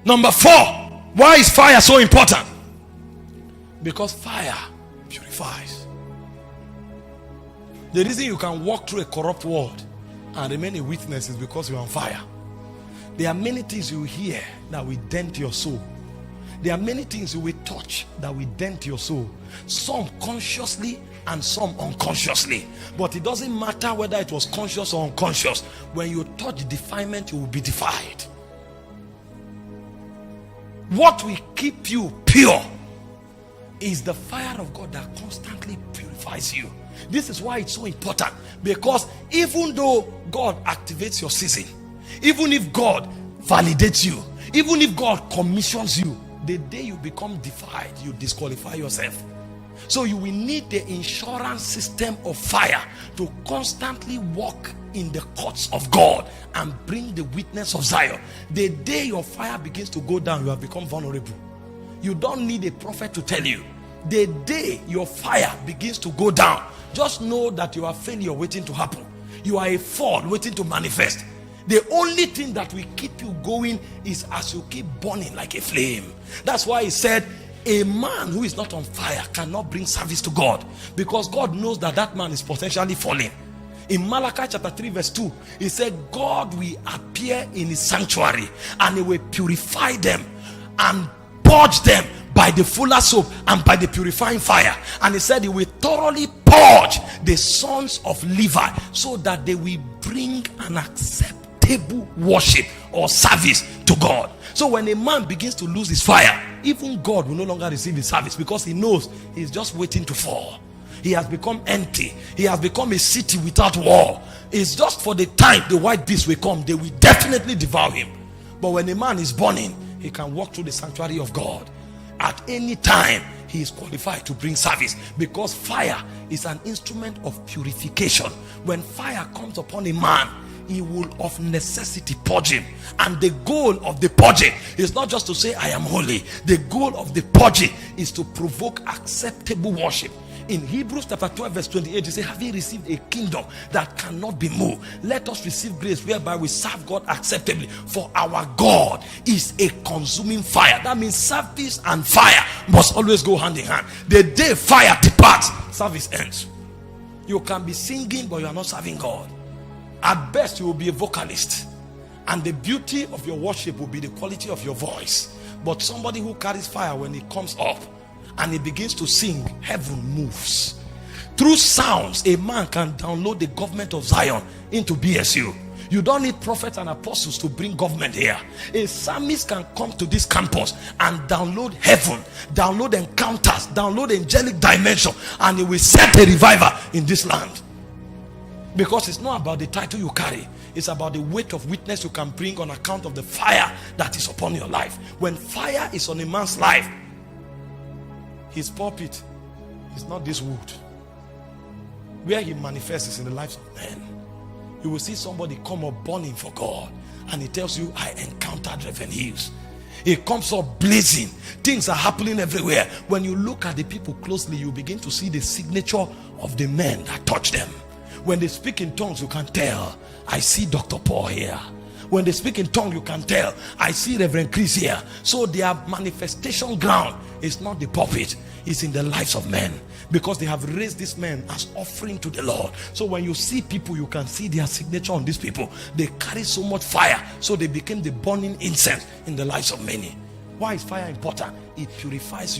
Number 4, why is fire so important? Because fire purifies. The reason you can walk through a corrupt world and remain a witness is because you're on fire. There are many things you hear that will dent your soul. There are many things you will touch that will dent your soul. Some consciously and some unconsciously. But it doesn't matter whether it was conscious or unconscious. When you touch defilement, you will be defied. What will keep you pure is the fire of God that constantly purifies you. This is why it's so important. Because even though God activates your season, even if God validates you, even if God commissions you, the day you become defied, you disqualify yourself. So you will need the insurance system of fire to constantly walk in the courts of God and bring the witness of Zion. The day your fire begins to go down, you have become vulnerable. You don't need a prophet to tell you. The day your fire begins to go down, just know that you are failure waiting to happen. You are a fall waiting to manifest. The only thing that will keep you going is as you keep burning like a flame. That's why he said, a man who is not on fire cannot bring service to God, because God knows that that man is potentially falling. In Malachi chapter 3 verse 2, he said, God will appear in his sanctuary and he will purify them and purge them by the fuller soap and by the purifying fire. And he said he will thoroughly purge the sons of Levi so that they will bring an acceptable worship or service to God. So when a man begins to lose his fire, even God will no longer receive his service, because he knows he's just waiting to fall. He has become empty. He has become a city without wall. It's just for the time the white beast will come, they will definitely devour him. But when a man is burning, he can walk through the sanctuary of God. At any time, he is qualified to bring service, because fire is an instrument of purification. When fire comes upon a man, he will of necessity purge him. And the goal of the purging is not just to say I am holy. The goal of the purging is to provoke acceptable worship. In Hebrews chapter 12 verse 28, he says, having received a kingdom that cannot be moved, let us receive grace whereby we serve God acceptably, for our God is a consuming fire. That means service and fire must always go hand in hand. The day fire departs, service ends. You can be singing, but you are not serving God. At best, you will be a vocalist, and the beauty of your worship will be the quality of your voice. But somebody who carries fire, when he comes up and he begins to sing, heaven moves. Through sounds, a man can download the government of Zion into BSU. You don't need prophets and apostles to bring government here. A psalmist can come to this campus and download heaven, download encounters, download angelic dimension, and he will set a revival in this land. Because it's not about the title you carry, it's about the weight of witness you can bring on account of the fire that is upon your life. When fire is on a man's life, his pulpit is not this wood. Where he manifests is in the lives of men. You will see somebody come up burning for God, and he tells you, I encountered Reverend Hills. He comes up blazing. Things are happening everywhere. When you look at the people closely, you begin to see the signature of the men that touch them. When they speak in tongues, you can tell, I see Dr. Paul here. When they speak in tongues, you can tell, I see Reverend Chris here. So their manifestation ground is not the pulpit, it's in the lives of men, because they have raised these men as offering to the Lord. So when you see people, you can see their signature on these people. They carry so much fire, so they became the burning incense in the lives of many. Why is fire important? It purifies you.